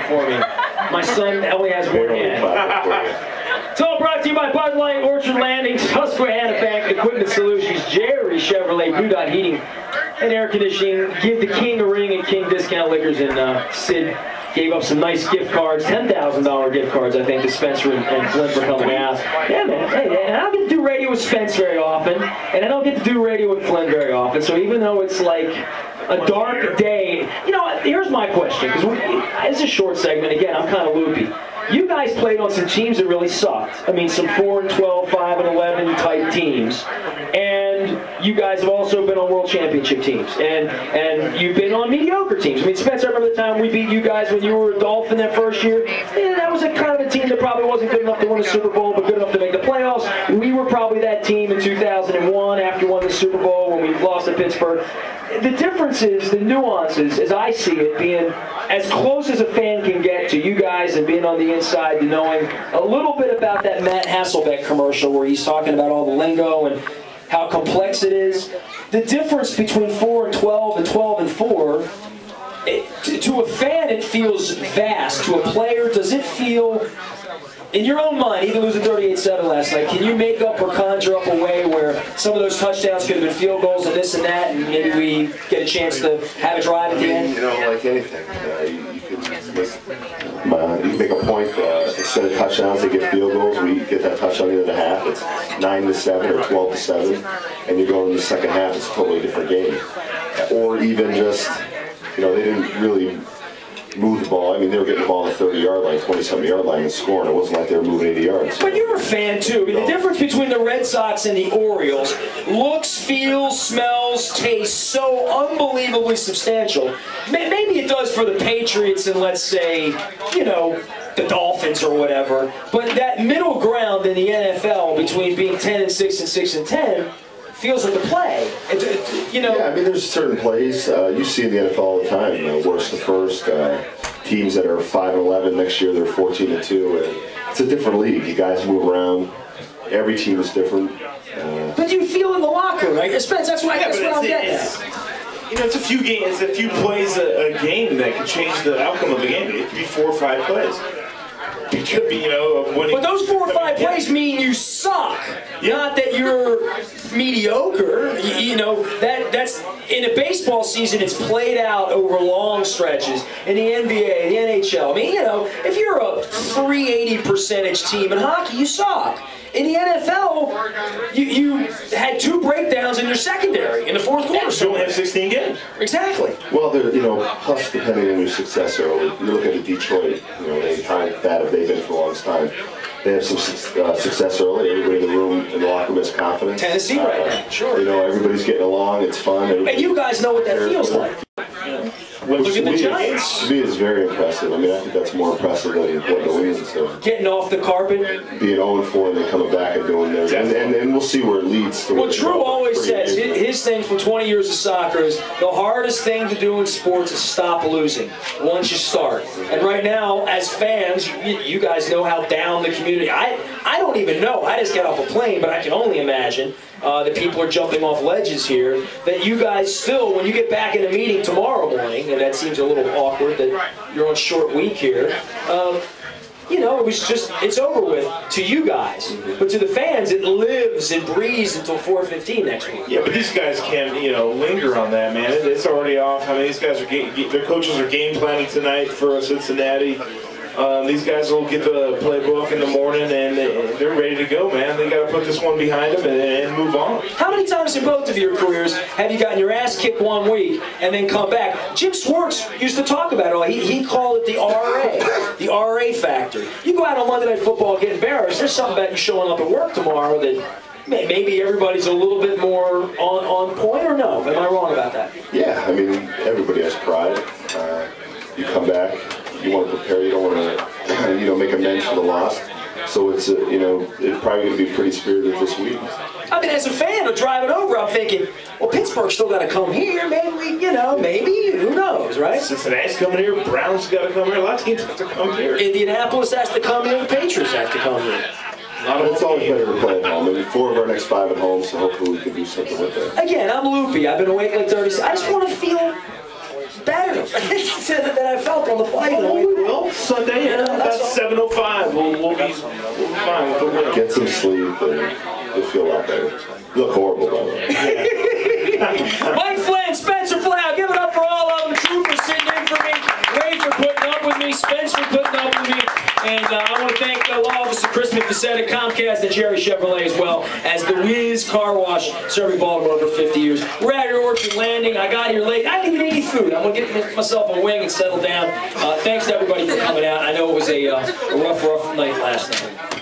for me. My son only has one hand. It's all brought to you by Bud Light, Orchard Landing, Susquehanna Bank, Equipment Solutions, Jerry Chevrolet, Blue Dot Heating and Air Conditioning. Give the King a ring at King Discount Liquors, and Sid gave up some nice gift cards, $10,000 gift cards, I think, to Spencer and Flynn for coming out. Yeah, man. Hey, and I don't get to do radio with Spence very often, and I don't get to do radio with Flynn very often. So even though it's like a dark day, you know, here's my question, because it's a short segment. Again, I'm kind of loopy. You guys played on some teams that really sucked. I mean, some 4-12, 5-11 type teams. And you guys have also been on world championship teams. And you've been on mediocre teams. I mean, Spencer, I remember the time we beat you guys when you were a Dolphin that first year. Yeah, that was a kind of a team that probably wasn't good enough to win a Super Bowl, but good enough to make the playoffs. We were probably that team in 2001 after we won the Super Bowl when we lost to Pittsburgh. The difference is, the nuances, as I see it, being as close as a fan can get to you guys and being on the inside, to knowing a little bit about that Matt Hasselbeck commercial where he's talking about all the lingo and how complex it is. The difference between 4-12 and 12-4, to a fan it feels vast. To a player, does it feel, in your own mind, even losing 38-7 last night, can you make up or conjure up a way where some of those touchdowns could have been field goals and this and that, and maybe we get a chance to have a drive at the end? You know, like anything, you can make a point, instead of touchdowns, they get field goals. We get that touchdown in the half, it's 9-7 or 12-7, and you go in the second half, it's a totally different game. Or even just, you know, they didn't really move the ball. I mean, they were getting the ball on the 30-yard line, 27-yard line and scoring. It wasn't like they were moving 80 yards. But you're a fan, too. I mean, the difference between the Red Sox and the Orioles looks, feels, smells, tastes so unbelievably substantial. Maybe it does for the Patriots and, let's say, you know, the Dolphins or whatever. But that middle ground in the NFL between being 10-6 and 6-10 feels like a play. You know. Yeah, I mean, there's certain plays you see in the NFL all the time. You know, worst to first. Teams that are 5-11 next year, they're 14-2. It's a different league. You guys move around. Every team is different. But you feel in the locker room, right? Spence, that's what I'm getting at. You know, it's a few games, a few plays a game that can change the outcome of the game. It could be 4 or 5 plays. It could be, you know, winning. But those 4 or 5 plays mean you suck, not that you're mediocre. You know, that's in a baseball season. It's played out over long stretches. In the NBA, the NHL. I mean, you know, if you're a 380 percentage team in hockey, you suck. In the NFL, you had 2 breakdowns in your secondary in the fourth quarter. So you only have 16 games. Exactly. Well, you know, plus depending on your success early, you look at the Detroit. You know, how bad have they been for the longest time? They have some success early. Everybody in the room, in the locker room, has confidence. Tennessee right now, sure. You know, everybody's getting along. It's fun. And you guys know what that feels like. Look at the Giants. To me, it's very impressive. I mean, I think that's more impressive than what the Williams are. Getting off the carpet. Being 0-4 and then coming back and doing their. And we'll see where it leads to. Well, Drew always says his thing for 20 years of soccer is the hardest thing to do in sports is stop losing once you start. And right now, as fans, you guys know how down the community. I don't even know. I just got off a plane, but I can only imagine that people are jumping off ledges here. That you guys still, when you get back in a meeting tomorrow morning, and that seems a little awkward that you're on short week here. You know, it's over with to you guys. But to the fans, it lives and breathes until 4:15 next week. Yeah, but these guys can't, you know, linger on that, man. It's already off. I mean, these guys their coaches are game planning tonight for Cincinnati. These guys will get the playbook in the morning, and they're ready to go, man. They got to put this one behind them and move on. How many times in both of your careers have you gotten your ass kicked one week and then come back? Jim Swartz used to talk about it. He called it the RA factor. You go out on Monday Night Football and get embarrassed. There's something about you showing up at work tomorrow that maybe everybody's a little bit more on point, or no? Am I wrong about that? Yeah, I mean, everybody has pride. You come back. You want to prepare. You don't want to, you know, make amends for the loss. So it's, you know, it's probably going to be pretty spirited this week. I mean, as a fan of driving over, I'm thinking, well, Pittsburgh's still got to come here. Maybe, you know, maybe, who knows, right? Cincinnati's coming here. Browns got to come here. A lot of teams have to come here. Indianapolis has to come here. The Patriots have to come here. It's always better to play at home. I mean, 4 of our next 5 at home, so hopefully we can do something with that. Again, I'm loopy. I've been awake like 30 seconds. I just want to feel better than I felt on the flight. Well, well, Sunday, about 7:05, we'll be fine with the win. Get some sleep and you'll feel a lot better. You look horrible, by the way. Mike Flynn, Spencer Folau, give it up for all of them. Drew for sitting in for me, Ray for putting up with me, Spencer putting up with me, and I want to thank Law Officer Chris McFacetta, Comcast, and Jerry Chevrolet, as well as the Wiz Car Wash, serving Baltimore for 50 years. We're at your Orchard Landing. I got here late. I didn't even eat any food. I'm going to get myself a wing and settle down. Thanks to everybody for coming out. I know it was a rough night last night.